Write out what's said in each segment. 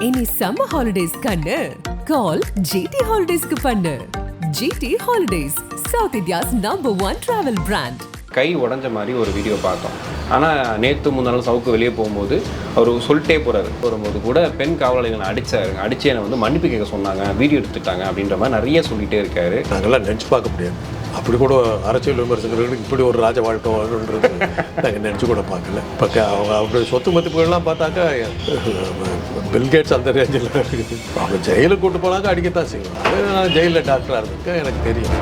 இனி summer holidays கண்ணு கால் GT ஹாலிடேஸ்க்கு பண்ணு. GT Holidays, South India's #1 travel brand. கை உடஞ்ச மாதிரி ஒரு வீடியோ பார்த்தோம். ஆனால் நேற்று முன்னாள் சவுக்கு வெளியே போகும்போது அவர் சொல்லிட்டே போகிறாரு. வரும்போது கூட பெண் காவலர்களை அடித்து என்னை வந்து மன்னிப்பு கேட்க சொன்னாங்க, வீடியோ எடுத்துட்டாங்க அப்படின்ற மாதிரி நிறைய சொல்லிகிட்டே இருக்காரு. நாங்கள்லாம் நினச்சி பார்க்க முடியாது. அப்படி கூட அரசியல் விமர்சகர்களுக்கு இப்படி ஒரு ராஜ வாழ்க்கை வரணுன்றது நாங்கள் நினச்சி கூட பார்க்கல. இப்போ அவங்க அவருடைய சொத்து மதிப்புகள்லாம் பார்த்தாக்கா பில்கேட்ஸ் அந்த ரேஞ்சில் இருக்குது. அவங்க ஜெயிலுக்கு கூட்டு போனாக்க அடிக்கத்தான் செய்வோம். அது நான் ஜெயிலில் டாக்டராக இருந்திருக்கேன், எனக்கு தெரியும்.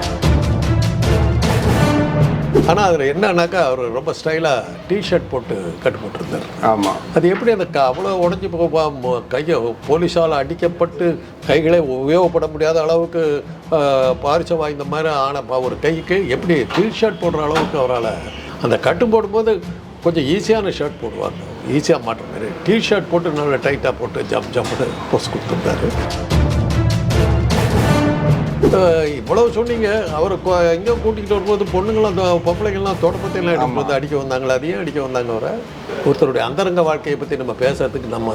ஆனால் அதில் என்னன்னாக்கா அவர் ரொம்ப ஸ்டைலாக டிஷர்ட் போட்டு கட்டு போட்டிருந்தார். ஆமாம், அது எப்படி அந்த அவ்வளோ உடஞ்சி கையை போலீஸால் அடிக்கப்பட்டு கைகளே உபயோகப்பட முடியாத அளவுக்கு பாரிசம் வாய்ந்த மாதிரி ஆன ஒரு கைக்கு எப்படி டிஷர்ட் போடுற அளவுக்கு அவரால் அந்த கட்டு போடும்போது கொஞ்சம் ஈஸியான ஷர்ட் போடுவாங்க, ஈஸியாக மாட்டுற மாதிரி டிஷர்ட் போட்டு நல்லா டைட்டாக போட்டு ஜம்னு போஸ்ட் கொடுத்துருந்தாரு. இவ்வளவு சொன்னீங்க. அவர் எங்கே கூட்டிகிட்டு வரும்போது பொண்ணுங்களாம் பொம்பளைங்கள்லாம் தோட்டப்பத்தையெல்லாம் எடுத்து வந்து அடிக்க வந்தாங்களா? அதையும் அடிக்க வந்தாங்க. அவரை ஒருத்தருடைய அந்தரங்க வாழ்க்கையை பற்றி நம்ம பேசுறதுக்கு நம்ம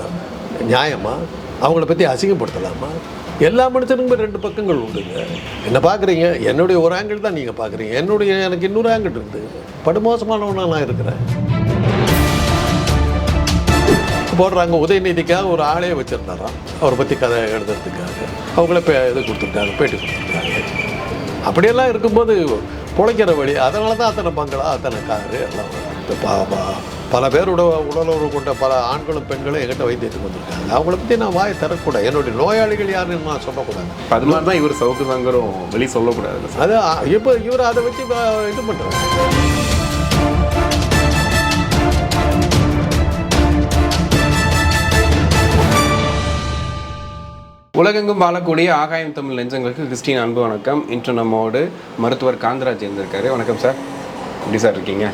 நியாயமா? அவங்கள பற்றி அசிங்கப்படுத்தலாமா? எல்லா மனுஷனுக்குமே ரெண்டு பக்கங்கள் உண்டுங்க. என்ன பார்க்குறீங்க? என்னுடைய ஒரு ஆங்கிள் தான் நீங்கள் பார்க்குறீங்க. எனக்கு இன்னொரு ஆங்கிள் இருக்குது. படுமோசமானவனா நான் இருக்கிறேன். போடுறாங்க உதயநிதிக்காக ஒரு ஆளே வச்சுருந்தாராம் அவரை பற்றி கதை எழுதுறதுக்காக. அவங்கள இது கொடுத்துருக்காங்க, பேட்டி கொடுத்துருக்காங்க. அப்படியெல்லாம் இருக்கும்போது பிழைக்கிற வழி. அதனால தான் அத்தனை பங்களா, அத்தனை காரு எல்லாம் பல பேரோட உடலுறவு கொண்ட பல ஆண்களும் பெண்களும் என்கிட்ட வைத்தியத்துக்கு வந்திருக்காங்க. அவங்கள பற்றி நான் வாயை தரக்கூடாது. என்னுடைய நோயாளிகள் யாருன்னு நான் சொல்லக்கூடாது. அது மாதிரி தான் இவர் சவுக்கு சங்கரும் வெளியே சொல்லக்கூடாது. அது இப்போ இவர் அதை வச்சு இது பண்ணுறாரு. உலகெங்கும் வாழக்கூடிய ஆகாயம் தமிழ் நெஞ்சங்களுக்கு கிறிஸ்டின் அன்பு வணக்கம். இன்று நம்மோடு மருத்துவர் காந்தராஜ் இருந்திருக்காரு. வணக்கம் சார், எப்படி சார் இருக்கீங்க?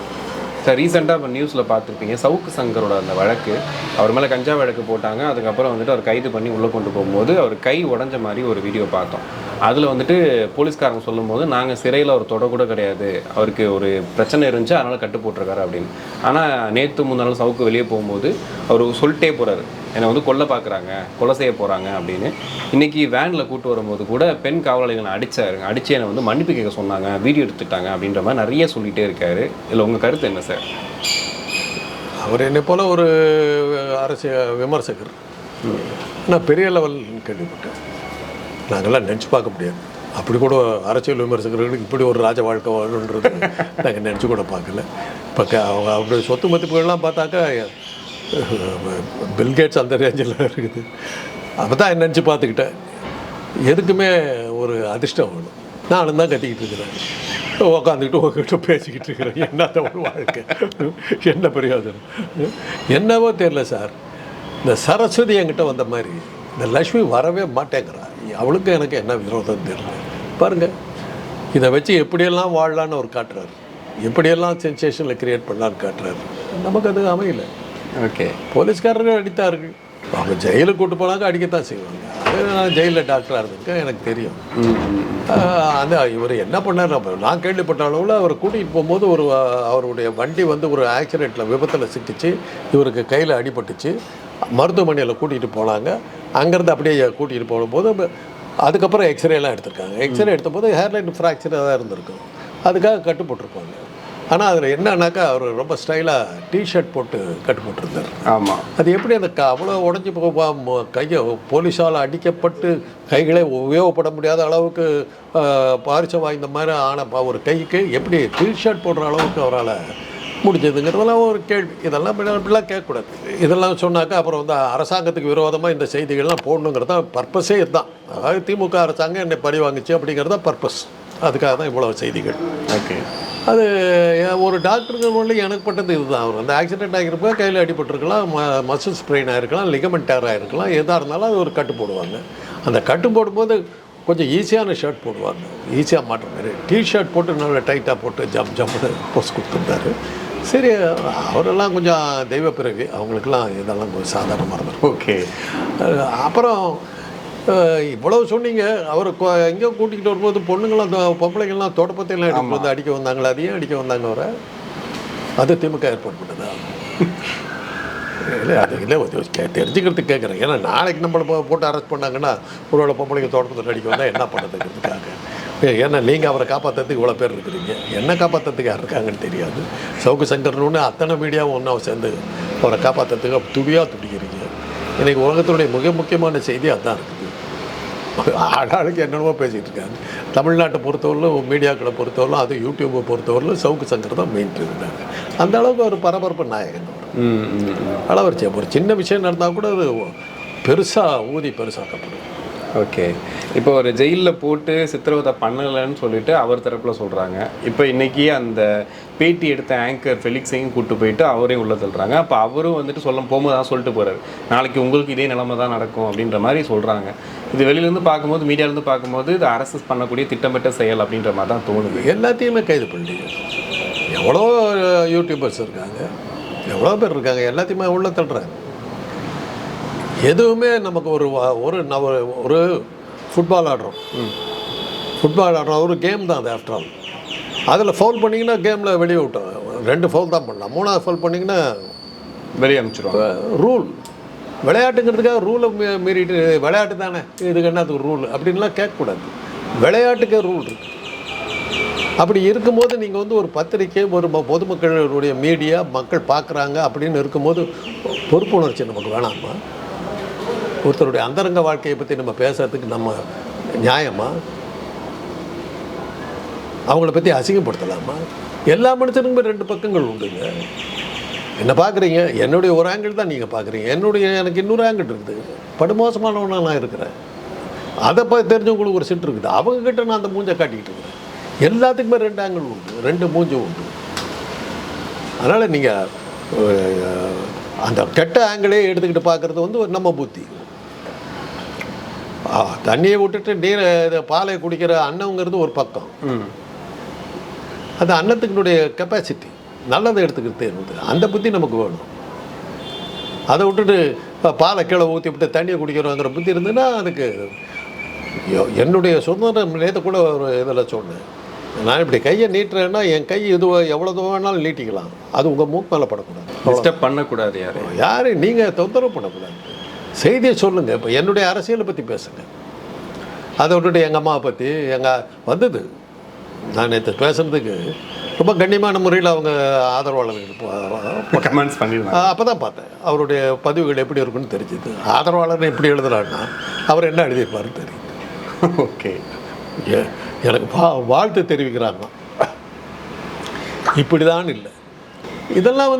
சார், ரீசெண்டாக இப்போ நியூஸில் பார்த்துருப்பீங்க, சவுக்கு சங்கரோட அந்த வழக்கு, அவர் மேலே கஞ்சா வழக்கு போட்டாங்க. அதுக்கப்புறம் வந்துட்டு அவர் கைது பண்ணி உள்ளே கொண்டு போகும்போது அவர் கை உடஞ்ச மாதிரி ஒரு வீடியோ பார்த்தோம். அதில் வந்துட்டு போலீஸ்காரங்க சொல்லும்போது நாங்கள் சிறையில் அவர் தொடக்கூட கிடையாது, அவருக்கு ஒரு பிரச்சனை இருந்துச்சு அதனால் கட்டு போட்டிருக்காரு அப்படின்னு. ஆனால் நேற்று முன்னாள் சவுக்கு வெளியே போகும்போது அவர் சொல்லிட்டே போகிறாரு, என்னை வந்து கொல்ல பார்க்குறாங்க, கொலை செய்ய போகிறாங்க அப்படின்னு. இன்றைக்கி வேனில் கூப்பிட்டு வரும்போது கூட பெண் காவலர்களை அடித்து என்னை வந்து மன்னிப்பு கேட்க சொன்னாங்க, வீடியோ எடுத்துட்டாங்க அப்படின்ற மாதிரி நிறைய சொல்லிகிட்டே இருக்காரு. இதில் உங்கள் கருத்து என்ன சார்? அவர் என்னை போல் ஒரு அரசியல் விமர்சகர் நான் பெரிய லெவல் கேள்விப்பட்டேன். நாங்கள்லாம் நினச்சி பார்க்க முடியாது. அப்படி கூட அரசியல் விமர்சகர்களுக்கு இப்படி ஒரு ராஜ வாழ்க்கை வரணுன்றது நாங்கள் நினச்சி கூட பார்க்கல. இப்போ அவங்க அவருடைய சொத்து மதிப்புகள்லாம் பார்த்தாக்கா பில்கேட்ஸ் அந்த ரேஞ்சில் இருக்குது. அப்போ தான் நினச்சி பார்த்துக்கிட்டேன். எதுக்குமே ஒரு அதிர்ஷ்டம் வேணும். நானும் தான் கத்திக்கிட்டு இருக்கிறேன், உக்காந்துக்கிட்டு உங்ககிட்ட பேசிக்கிட்டு இருக்கிறேன். என்னத்த ஒரு வாழ்க்கை, என்ன பிரயோஜனம்? என்னவோ தெரியல சார். இந்த சரஸ்வதி என்கிட்ட வந்த மாதிரி இந்த லக்ஷ்மி வரவே மாட்டேங்கிறா. அவளுக்கு எனக்கு என்ன விரோதம் தெரியல. பாருங்கள், இதை வச்சு எப்படியெல்லாம் வாழலான்னு அவர் காட்டுறாரு, எப்படியெல்லாம் சென்சேஷனில் க்ரியேட் பண்ணலான்னு காட்டுறாரு. நமக்கு அது அமையல. ஓகே, போலீஸ்காரர்கள் அடித்தார்கள். அவங்க ஜெயிலுக்கு கூட்டு போனாக்க அடிக்கத்தான் செய்வாங்க. அது நான் ஜெயிலில் டாக்டராக இருந்திருக்கேன், எனக்கு தெரியும். அந்த இவர் என்ன பண்ணார், நான் கேள்விப்பட்ட அளவில் அவர் கூட்டிகிட்டு போகும்போது அவருடைய வண்டி வந்து ஒரு ஆக்சிடெண்ட்டில் விபத்தில் சிக்கிச்சு, இவருக்கு கையில் அடிபட்டுச்சு. மருத்துவமனையில் கூட்டிகிட்டு போனாங்க. அங்கேருந்து அப்படியே கூட்டிகிட்டு போகும்போது அதுக்கப்புறம் எக்ஸ்ரேலாம் எடுத்திருக்காங்க. எக்ஸ்ரே எடுத்தபோது ஹேர்லைன் ஃப்ராக்சராக தான் இருந்திருக்கும். அதுக்காக கட்டு போட்டிருப்பாங்க. ஆனால் அதில் என்னன்னாக்கா அவர் ரொம்ப ஸ்டைலாக டிஷர்ட் போட்டு கட்டு போட்டிருந்தார். ஆமாம், அது எப்படி அந்த அவ்வளோ உடஞ்சி கையை போலீஸால் அடிக்கப்பட்டு கைகளே உபயோகப்பட முடியாத அளவுக்கு பாரிசம் வாய்ந்த மாதிரி ஆன ஒரு கைக்கு எப்படி டிஷர்ட் போடுற அளவுக்கு அவரால் முடிஞ்சதுங்கிறதெல்லாம் ஒரு கேள்வி. இதெல்லாம் இப்படிலாம் கேட்கக்கூடாது. இதெல்லாம் சொன்னாக்கா அப்புறம் வந்து அரசாங்கத்துக்கு விரோதமாக இந்த செய்திகள்லாம் போடணுங்கிறது தான் பர்பஸே இதுதான். அதாவது திமுக அரசாங்கம் என்னை பழி வாங்கிச்சு அப்படிங்கிறது தான் பர்பஸ். அதுக்காக தான் இவ்வளோ செய்திகள். ஓகே, அது ஒரு டாக்டருங்க மூலம் எனக்கு பட்டது இதுதான். அவர் அந்த ஆக்சிடென்ட் ஆகிருப்பா, கையில் அடிபட்டிருக்கலாம், மசில் ஸ்ப்ரெயின் ஆகிருக்கலாம், லிகமெண்ட் டேர் ஆகிருக்கலாம், எதாக இருந்தாலும் அது ஒரு கட்டு போடுவாங்க. அந்த கட்டு போடும்போது கொஞ்சம் ஈஸியான ஷர்ட் போடுவாங்க, ஈஸியாக மாட்டுற மாதிரி டிஷர்ட் போட்டு நல்லா டைட்டாக போட்டு ஜம்னு போஸ்ட் கொடுத்துருந்தாரு. சரி, அவரெல்லாம் கொஞ்சம் தெய்வ பிறவி, அவங்களுக்கெல்லாம் இதெல்லாம் கொஞ்சம் சாதாரணமாக இருந்தது. ஓகே, அப்புறம் இவ்வளவு சொன்னீங்க. அவர் எங்கேயோ கூட்டிகிட்டு வரும்போது பொண்ணுங்களாம் பொம்பளைங்கள்லாம் தோட்டப்பத்தையெல்லாம் எடுத்து வந்து அடிக்க வந்தாங்களா? அதையும் அடிக்க வந்தாங்க. அவரை அது திமுக ஏற்பாடு பண்ணதா? இல்லை அது இல்லை தெரிஞ்சுக்கிறதுக்கு கேட்குறேன். ஏன்னா நாளைக்கு நம்மளை போட்டு அரெஸ்ட் பண்ணாங்கன்னா ஒருவேளை பொம்பளைங்க தோட்டத்தில் நடிக்க வந்தால் என்ன பண்ணுறதுங்கிறதுக்காக. ஏன்னா நீங்கள் அவரை காப்பாற்றுறதுக்கு இவ்வளோ பேர் இருக்கிறீங்க, என்ன காப்பாற்றுறதுக்கு யார் இருக்காங்கன்னு தெரியாது. சவுக்கு சங்கர்னு அத்தனை மீடியாவும் ஒன்றா சேர்ந்து அவரை காப்பாற்றுறதுக்கு துடிக்கிறீங்க. இன்றைக்கி உலகத்தினுடைய மிக முக்கியமான செய்தி அதுதான் இருக்குது. ஆளாளுக்கு என்னென்னமோ பேசிகிட்டு இருக்காங்க. தமிழ்நாட்டை பொறுத்தவரையிலும் மீடியாக்களை பொறுத்தவரையிலும் அது யூடியூப்பை பொறுத்தவரையிலும் சவுக்கு சங்கர் தான் மெயின் இருந்தாங்க. அந்த அளவுக்கு ஒரு பரபரப்பு நாயகன் அளவரிச்சு. ஒரு சின்ன விஷயம் நடந்தால் கூட அது பெருசாக பெருசாக்கப்படும். ஓகே, இப்போ ஒரு ஜெயிலில் போட்டு சித்திரவதை பண்ணலைன்னு சொல்லிட்டு அவர் தரப்பில் சொல்கிறாங்க. இப்போ இன்றைக்கி அந்த பேட்டி எடுத்த ஆங்கர் ஃபெலிக்ஸையும் கூப்பிட்டு போயிட்டு அவரையும் உள்ள தள்ளுறாங்க. அப்போ அவரும் வந்துட்டு போகும்போது தான் சொல்லிட்டு போகிறாரு, நாளைக்கு உங்களுக்கு இதே நிலைமை தான் நடக்கும் அப்படின்ற மாதிரி சொல்கிறாங்க. இது வெளியிலேருந்து பார்க்கும்போது, மீடியாவிலேருந்து பார்க்கும்போது இது அரசு பண்ணக்கூடிய திட்டமிட்ட செயல் அப்படின்ற மாதிரி தான் தோணுது. எல்லாத்தையுமே கைது பண்ணி எவ்வளோ யூடியூபர்ஸ் இருக்காங்க, எவ்வளோ பேர் இருக்காங்க, எல்லாத்தையுமே உள்ள தள்ளுறாங்க. எதுவுமே நமக்கு ஒரு ஃபுட்பால் ஆடுறோம், ஒரு கேம் தான் அது. ஆஃப்டர் ஆல் அதில் ஃபவுல் பண்ணிங்கன்னா கேமில் வெளியே விட்டோம். 2 ஃபவுல் தான் பண்ணலாம், 3ஆவது ஃபவுல் பண்ணிங்கன்னா வெளியே அனுப்பிச்சிடுவாங்க. ரூல் விளையாட்டுங்கிறதுக்காக ரூலை மீறிட்டு விளையாட்டு தானே இதுக்கு என்னத்துக்கு ரூல் அப்படின்லாம் கேட்கக்கூடாது. விளையாட்டுக்கே ரூல் இருக்குது. அப்படி இருக்கும்போது நீங்கள் ஒரு பத்திரிக்கை, ஒரு பொதுமக்களுடைய மீடியா, மக்கள் பார்க்குறாங்க அப்படின்னு இருக்கும்போது பொறுப்புணர்ச்சி நமக்கு வேணாமா? ஒருத்தருடைய அந்தரங்க வாழ்க்கையை பற்றி நம்ம பேசுறதுக்கு நம்ம நியாயமா? அவங்கள பற்றி அசிங்கப்படுத்தலாமா? எல்லா மனுஷனுக்குமே 2 பக்கங்கள் உண்டுங்க. என்ன பார்க்குறீங்க, என்னுடைய ஒரு ஆங்கிள் தான் நீங்கள் பார்க்குறீங்க, எனக்கு இன்னொரு ஆங்கிள் இருக்குது. படுமோசமானவனாக நான் இருக்கிறேன், அதை தெரிஞ்சவங்களுக்கு ஒரு சிட்டு இருக்குது. அவங்கக்கிட்ட நான் அந்த மூஞ்சை காட்டிக்கிட்டு இருக்கிறேன். எல்லாத்துக்குமே 2 ஆங்கிள் உண்டு, 2 மூஞ்சி உண்டு. அதனால் நீங்கள் அந்த கெட்ட ஆங்கிளே எடுத்துக்கிட்டு பார்க்குறது நம்ம புத்தி. தண்ணியை விட்டுட்டு பாலை குடிக்கிற அன்னங்கிறது ஒரு பக்கம். அது அன்னத்துக்குடைய கெப்பாசிட்டி, நல்லதை எடுத்துக்கிட்டே இருக்குது. அந்த புத்தி நமக்கு வேணும். அதை விட்டுட்டு பாலை கீழே ஊற்றி விட்டு தண்ணியை குடிக்கிறோங்கிற புத்தி இருந்ததுன்னா அதுக்கு என்னுடைய சுதந்திரம் நேற்று கூட ஒரு இதில் சொன்னேன். நான் இப்படி கையை நீட்டுறேன்னா என் கை எவ்வளோ தூரம் வேணாலும் நீட்டிக்கலாம், அது உங்கள் மூக்கு மேலே படக்கூடாது, டிஸ்டர்ப் பண்ணக்கூடாது. யார் நீங்கள் தொந்தரவு பண்ணக்கூடாது. செய்தியை சொல்லுங்கள். இப்போ என்னுடைய அரசியலை பற்றி பேசுங்க. அதை விட்டுட்டு எங்கள் அம்மாவை பற்றி வந்தது நான் நேற்று பேசுகிறதுக்கு ரொம்ப கண்ணியமான முறையில் அவங்க ஆதரவாளர்கள் கமெண்ட்ஸ் பண்ணிடுவாங்க. அப்போ தான் பார்த்தேன் அவருடைய பதிவுகள் எப்படி இருக்குன்னு தெரிஞ்சுது. ஆதரவாளர் எப்படி எழுதுறாருன்னா அவர் என்ன எழுதியிருப்பாருன்னு தெரியுது. ஓகே, எனக்கு வாழ்த்து தெரிவிக்கிறாங்க. இப்படி தான் இல்லை, இதெல்லாம்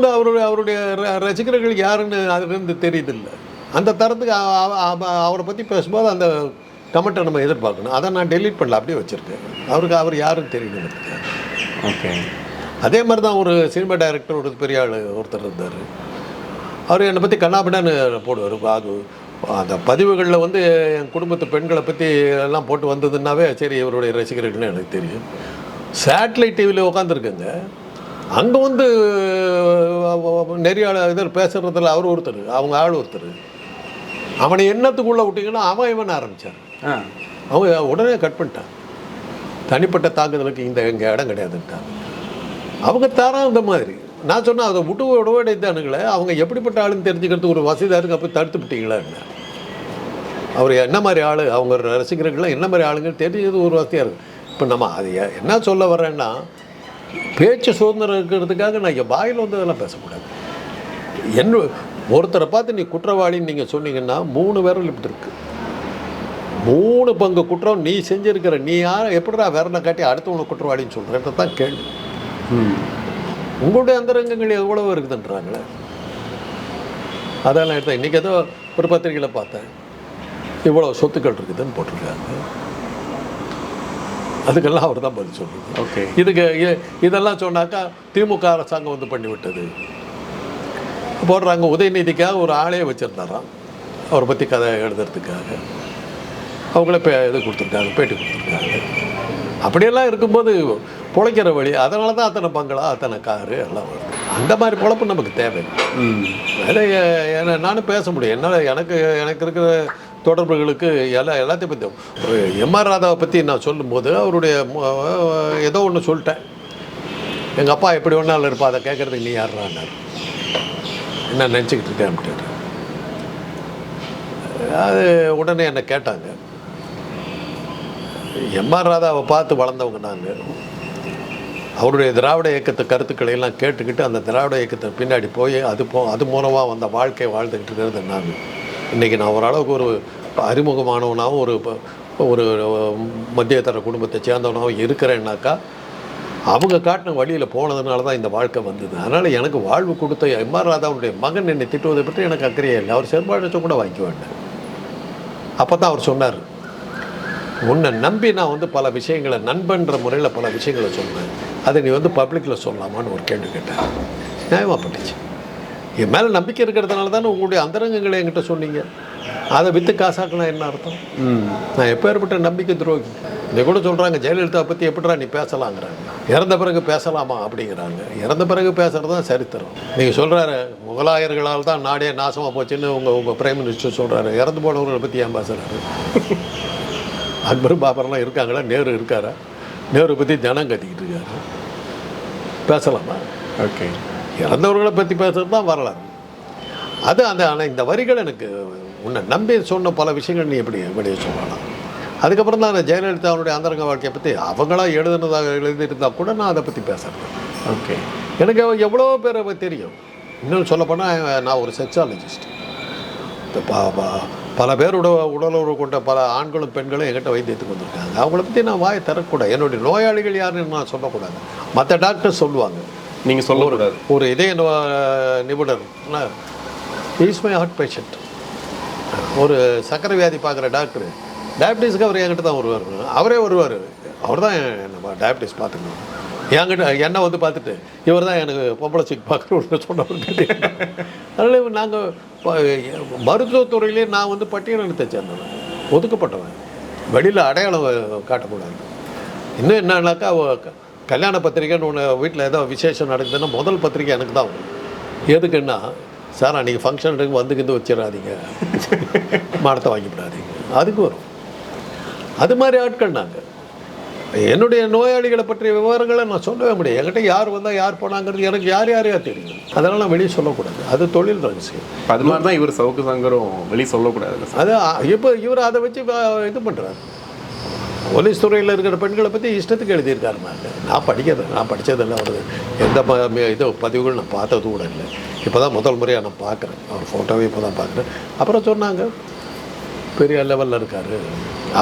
அவருடைய ரசிகர்கள் யாருன்னு அதுலேருந்து தெரியுதில்லை. அந்த தரத்துக்கு அவரை பற்றி பேசும்போது அந்த கமெண்ட்டை நம்ம எதிர்பார்க்கணும். அதை நான் டெலீட் பண்ணல, அப்படியே வச்சுருக்கேன். அவர் யாருன்னு தெரியணும். ஓகே, அதே மாதிரி தான் ஒரு சினிமா டைரக்டர் ஒரு பெரிய ஆள் ஒருத்தர் இருந்தார். அவர் என்னை பற்றி கண்ணாபின்னான்னு போடுவார். அது அந்த பதிவுகளில் என் குடும்பத்து பெண்களை பற்றி எல்லாம் போட்டு வந்ததுன்னாவே சரி இவருடைய ரசிகர்கள்னு எனக்கு தெரியும். சேட்டலைட் டிவியில் உட்காந்துருக்குங்க, அங்கே நிறைய இதில் பேசுகிறதில் அவர் ஒருத்தர், அவங்க ஆள் ஒருத்தர். அவனை எண்ணத்துக்குள்ளே விட்டிங்கன்னா அவன் ஆரம்பித்தார். அவங்க உடனே கட் பண்ணிட்டான். தனிப்பட்ட தாக்குதலுக்கு இங்கே இடம் கிடையாதுன்ட்டான். அவங்க தரம் இந்த மாதிரி. நான் சொன்னேன் அதை விடவேடைத்தானுங்களே, அவங்க எப்படிப்பட்ட ஆளுன்னு தெரிஞ்சுக்கிறதுக்கு ஒரு வசதியாக இருக்குது. அப்போ தடுத்து விட்டீங்களா என்ன? அவர் என்ன மாதிரி ஆள், அவங்க ரசிகர்கள்லாம் என்ன மாதிரி ஆளுங்கன்னு தெரிஞ்சது ஒரு வசதியாக இருக்குது. இப்போ நம்ம அது என்ன சொல்ல வர்றேன்னா, பேச்சு சுதந்திரம் இருக்கிறதுக்காக நான் என் வாயில் அதெல்லாம் பேசக்கூடாது. ஒருத்தரை பார்த்து நீ குற்றவாளின்னு நீங்கள் சொன்னீங்கன்னா 3 விரல் இப்படி இருக்குது. 3 பங்கு குற்றம் நீ செஞ்சுருக்கிற. நீ யார் எப்படிடா விரலை காட்டி அடுத்தவனை குற்றவாளின்னு சொல்கிறேன் தான் கேள்வி. உங்களுடைய அந்தரங்கங்கள் எவ்வளோ இருக்குதுன்றாங்களே, அதெல்லாம் எடுத்தேன். இன்றைக்கி ஏதோ ஒரு பத்திரிகையில் பார்த்தேன், இவ்வளோ சொத்துக்கள் இருக்குதுன்னு போட்டிருக்காங்க. அதுக்கெல்லாம் அவர் தான் பதில் சொல்லுது. ஓகே, இதுக்கு இதெல்லாம் சொன்னாக்கா திமுக அரசாங்கம் பண்ணிவிட்டது போடுறாங்க. உதயநிதிக்காக ஒரு ஆளே வச்சுருந்தாராம் அவரை பற்றி கதை எழுதுறதுக்காக. அவங்களே இது கொடுத்துருக்காங்க, பேட்டி கொடுத்துருக்காங்க. அப்படியெல்லாம் இருக்கும்போது பிழைக்கிற வழி. அதனால தான் அத்தனை பங்களா, அத்தனை காரு எல்லாம் வருது. அந்த மாதிரி பொழப்பு நமக்கு தேவை. அதை நானும் பேச முடியும். என்னால் எனக்கு இருக்கிற தொடர்புகளுக்கு எல்லாத்தையும் பற்றி எம்ஆர் ராதாவை பற்றி நான் சொல்லும்போது அவருடைய ஏதோ ஒன்று சொல்லிட்டேன். எங்கள் அப்பா எப்படி ஒன்றால் இருப்பா, அதை கேட்குறதுக்கு நீ யாருன்னார். என்ன நினச்சிக்கிட்டு இருக்கேன் அப்படின்ட்டு. அது உடனே என்னை கேட்டாங்க. எம்ஆர் ராதாவை பார்த்து வளர்ந்தவங்க நாங்கள். அவருடைய திராவிட இயக்கத்து கருத்துக்களை எல்லாம் கேட்டுக்கிட்டு அந்த திராவிட இயக்கத்தை பின்னாடி போய் அது மூலமாக வந்த வாழ்க்கையை வாழ்ந்துக்கிட்டு இருக்கிறது நான். இன்றைக்கி நான் ஓரளவுக்கு ஒரு அறிமுகமானவனாகவும் ஒரு மத்தியதர குடும்பத்தை சேர்ந்தவனாகவும் இருக்கிறேன்னாக்கா அவங்க காட்டின வழியில் போனதுனால தான் இந்த வாழ்க்கை வந்தது. அதனால் எனக்கு வாழ்வு கொடுத்த எம்ஆர் ராதாவுடைய மகன் என்னை திட்டுவதை பற்றி எனக்கு அக்கறையே இல்லை. அவர் செருப்பாழச்சம் கூட வாங்கிக்க வேண்டாம். அப்போ தான் அவர் சொன்னார், உன்னை நம்பி நான் வந்து பல விஷயங்களை நண்பன்ற முறையில் பல விஷயங்களை சொன்னேன், அதை நீ வந்து பப்ளிக்கில் சொல்லலாமான்னு ஒரு கேள்வி கேட்டேன். நியாயமாக பட்டுச்சு. என் மேலே நம்பிக்கை இருக்கிறதுனால தானே உங்களுடைய அந்தரங்கங்களை என்கிட்ட சொன்னீங்க. அதை விற்று காசாக்கலாம் என்ன அர்த்தம்? நான் எப்போ ஏற்பட்ட நம்பிக்கை துரோகி. இதை கூட சொல்கிறாங்க, ஜெயலலிதா பற்றி எப்படிடா நீ பேசலாங்கிறாங்க. இறந்த பிறகு பேசலாமா அப்படிங்கிறாங்க. இறந்த பிறகு பேசுகிறது தான் சரித்திரம். நீங்கள் சொல்கிறாரு முகலாயர்களால் தான் நாடே நாசமாக போச்சுன்னு உங்கள் பிரைம் மினிஸ்டர் சொல்கிறாரு. இறந்து போனவர்களை பற்றி ஏன் பேசுகிறாரு? அக்பர் பாபர்லாம் இருக்காங்களா? நேரு இருக்காரா? நேரு பற்றி ஜனம் கத்திக்கிட்டு இருக்காரு. பேசலாமா? ஓகே, இறந்தவர்களை பற்றி பேசுகிறது தான் வரலாறு. அது ஆனால் இந்த வரிகள் எனக்கு உன்னை நம்பி சொன்ன பல விஷயங்கள் நீ எப்படி வெளியே சொல்லலாம். அதுக்கப்புறம் தான் ஜெயலலிதாவுடைய அந்தரங்க வாழ்க்கையை பற்றி அவங்களா எழுதியிருந்தால் கூட நான் அதை பற்றி பேசுகிறேன். ஓகே, எனக்கு எவ்வளோ பேரை தெரியும். இன்னும் சொல்லப்போனால் நான் ஒரு செக்ஸாலஜிஸ்ட். பல பேரோட உடலுறவு கொண்ட பல ஆண்களும் பெண்களும் என்கிட்ட வைத்தியத்துக்கு வந்திருக்காங்க. அவங்கள பற்றி நான் வாயை தரக்கூடாது. என்னுடைய நோயாளிகள் யாருன்னு நான் சொல்லக்கூடாது. மற்ற டாக்டர் சொல்லுவாங்க, நீங்கள் சொல்லக்கூடாது. ஒரு இதய நிபுணர் இஸ் மை ஹார்ட் பேஷண்ட், ஒரு சக்கரை வியாதி பார்க்குற டாக்டர், டயபிட்டிஸ்க்கு அவர் என்கிட்ட தான் வருவார். அவரே வருவார். அவர் தான் என்ன டயபிட்டிஸ் பார்த்துக்கணும். என்கிட்ட என்னை வந்து பார்த்துட்டு இவர் தான் எனக்கு பொம்பளை சீக்கு பார்க்குறவங்க சொன்னவர் கேட்டேன். அதனால் நாங்கள் மருத்துவத்துறையிலே நான் வந்து பட்டியலினத்தை சேர்ந்தவன், ஒதுக்கப்பட்டவன், வெளியில் அடையாளம் காட்டக்கூடாது. இன்னும் என்னன்னாக்கா கல்யாண பத்திரிக்கைன்னு ஒன்று வீட்டில் ஏதோ விசேஷம் நடக்குதுன்னா முதல் பத்திரிக்கை எனக்கு தான் வரும். எதுக்குன்னா, சார் அன்றைக்கி ஃபங்க்ஷனுக்கு வந்துக்கிந்து வச்சிடாதீங்க, மானத்தை வாங்கிவிடாதீங்க, அதுக்கு வரும். அது மாதிரி ஆட்கள் நாங்கள். என்னுடைய நோயாளிகளை பற்றிய விவரங்களை நான் சொல்லவே முடியாது. என்கிட்ட யார் வந்தால் யார் போனாங்கிறது எனக்கு யாரையா தெரியும். அதனால் நான் வெளியே சொல்லக்கூடாது. அது தொழில் ரகசியம். அது மாதிரி தான் இவர் சவுக்கு சங்கரும் வெளியே சொல்லக்கூடாது. அது இப்போ இவர் அதை வச்சு இது பண்ணுறாரு. போலீஸ் துறையில் இருக்கிற பெண்களை பற்றி இஷ்டத்துக்கு எழுதியிருக்காரு. நான் படித்ததெல்லாம் வருது. எந்த இது பதிவுகள் நான் பார்த்தது கூட இல்லை. இப்போ தான் முதல் முறையாக நான் பார்க்குறேன். அவர் ஃபோட்டோவே இப்போ தான் பார்க்குறேன். அப்புறம் சொன்னாங்க பெரிய லெவலில் இருக்கார்.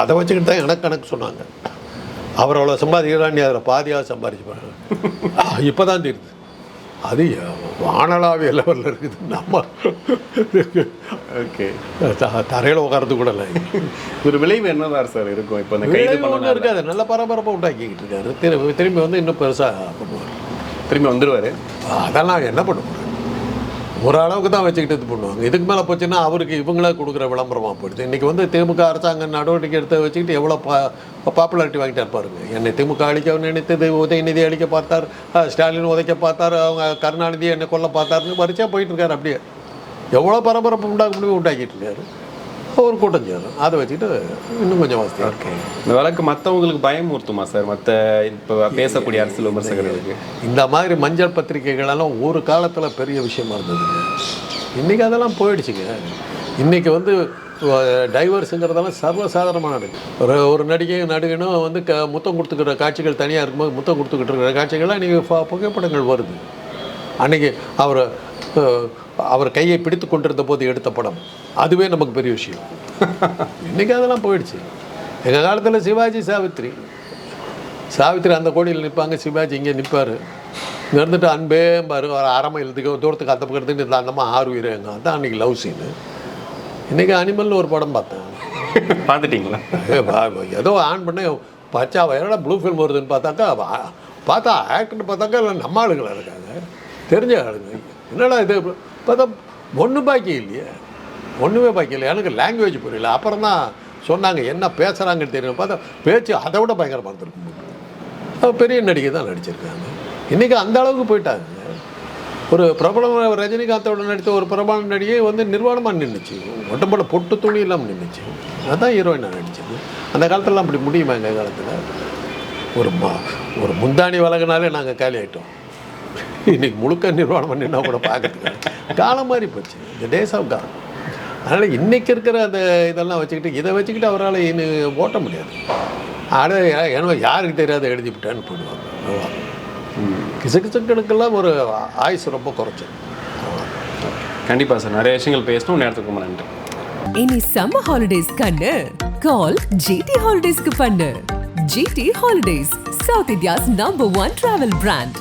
அதை வச்சுக்கிட்டு தான் எனக்கு கணக்கு சொன்னாங்க. அவர் அவ்வளோ சம்பாதிக்கிறான்னு அதில் பாதியாக சம்பாதிச்சுப்பாங்க. இப்போ தான் தெரியுது அது வானளாவிய லெவலில் இருக்குது. நம்ம ஓகே, தரையில் உட்காரது கூட இல்லை. ஒரு விளைவு என்னதான் சார் இருக்கும்? இப்போ இந்த கைது பண்ண இருக்காது, நல்ல பரபரப்பாக உண்டாக்கிக்கிட்டு இருக்காரு. திரும்பி வந்து இன்னும் பெருசாக பண்ணுவார். திரும்பி வந்துடுவார். அதெல்லாம் என்ன பண்ணுவார்? ஒரு அளவுக்கு தான் வச்சுக்கிட்டு இது பண்ணுவாங்க. இதுக்கு மேலே போச்சுன்னா அவருக்கு இவங்களே கொடுக்குற விளம்பரமாக போயிடுது. இன்றைக்கி வந்து திமுக அரசாங்கம் நடவடிக்கை எடுத்து வச்சுக்கிட்டு எவ்வளோ பாப்புலாரிட்டி வாங்கிட்டு இருப்பாருங்க. என்னை திமுக அழிக்க நினைத்தது, உதயநிதி அழிக்க பார்த்தார், ஸ்டாலின் உதைக்க பார்த்தார், அவங்க கருணாநிதி என்னை கொல்ல பார்த்தாருன்னு வரிசையாக போயிட்டுருக்காரு. அப்படியே எவ்வளோ பரபரப்பு உண்டாக்கிட்டு இருக்காரு. ஒரு கூட்டம் சேரும். அதை வச்சுக்கிட்டு இன்னும் கொஞ்சம் வசதி. ஓகே, இந்த வழக்கு மற்றவங்களுக்கு பயமுறுத்துமா சார்? மற்ற இப்போ பேசக்கூடிய அரசியல் விமர்சகர்களுக்கு இந்த மாதிரி மஞ்சள் பத்திரிகைகளெல்லாம் ஒரு காலத்தில் பெரிய விஷயமா இருந்ததுங்க. இன்றைக்கி அதெல்லாம் போயிடுச்சுங்க. இன்றைக்கி வந்து டைவர்ஸுங்கிறதெல்லாம் சர்வசாதாரணமாக நடக்குது. ஒரு நடிகனும் வந்து முத்தம் கொடுத்துக்கிற காட்சிகள் தனியாக இருக்கும்போது முத்தம் கொடுத்துக்கிட்டு இருக்கிற காட்சிகள்லாம் இன்றைக்கி புகைப்படங்கள் வருது. அன்றைக்கி அவர் கையை பிடித்து கொண்டிருந்த போது எடுத்த படம், அதுவே நமக்கு பெரிய விஷயம். இன்றைக்கி அதெல்லாம் போயிடுச்சு. எங்கள் காலத்தில் சிவாஜி சாவித்திரி அந்த கோடியில் நிற்பாங்க, சிவாஜி இங்கே நிற்பார். இங்கே இருந்துட்டு அன்பே பாரு ஒரு அரை மைலுக்கு தூரத்துக்கு அந்த பக்கத்துக்கு இந்த அந்தமா 6 உயிரங்க. அதுதான் அன்றைக்கி லவ் சீனு. இன்றைக்கி அனிமல்னு ஒரு படம் பார்த்தேன். பார்த்துட்டிங்களா? ஏதோ ஆன் பண்ண பச்சா என்னடா ப்ளூ ஃபில்ம் வருதுன்னு பார்த்தா ஆக்டர்னு பார்த்தாக்கா இல்லை நம்ம ஆளுங்களாக இருக்காங்க, தெரிஞ்ச ஆளுங்க. என்னடா இது பார்த்தா ஒன்றுமே பாக்கி இல்லை. எனக்கு லாங்குவேஜ் புரியல. அப்புறம் தான் சொன்னாங்க என்ன பேசுகிறாங்கன்னு தெரியும். பார்த்தா பேச்சு அதை விட பயங்கரமாக இருந்திருக்கும். பெரிய நடிகை தான் நடிச்சிருக்காங்க. இன்றைக்கி அந்த அளவுக்கு போயிட்டாங்க. ஒரு பிரபல ரஜினிகாந்தோட நடித்த ஒரு பிரபல நடிகை வந்து நிர்வாணமாக நின்றுச்சு, ஒட்டப்பட பொட்டு துணி இல்லாமல் நின்றுச்சு. அதுதான் ஹீரோயினாக நடிச்சது. அந்த காலத்திலலாம் அப்படி முடியுமா? எங்கள் காலத்தில் ஒரு முந்தாணி வழங்கினாலே நாங்கள் காலி ஆகிட்டோம். இன்னைக்கு முழுக்க நிர்வாணம் பண்ணினா கூட பார்க்கறதுக்கு காலம் மாதிரி போச்சு. இந்த டேஸ் ஆஃப் காலம். அதனால் இன்றைக்கி இருக்கிற அந்த இதெல்லாம் வச்சுக்கிட்டு இதை வச்சுக்கிட்டு அவரால் இன்னும் ஓட்ட முடியாது. ஏன்னா யாருக்கு தெரியாத எழுதிவிட்டான்னு போயிடுவாங்க. கிசுகிசுக்களுக்கெல்லாம் ஒரு ஆயுசு ரொம்ப குறைச்சி. கண்டிப்பாக சார், நிறைய விஷயங்கள் பேசணும். நேரத்துக்கு ரொம்ப நன்றி. இனி சம்மர் ஹாலிடேஸ் கண்ணு கால் ஜிடி ஹாலிடேஸ்க்கு பண்ணு. GT Holidays, South India's number 1 travel brand.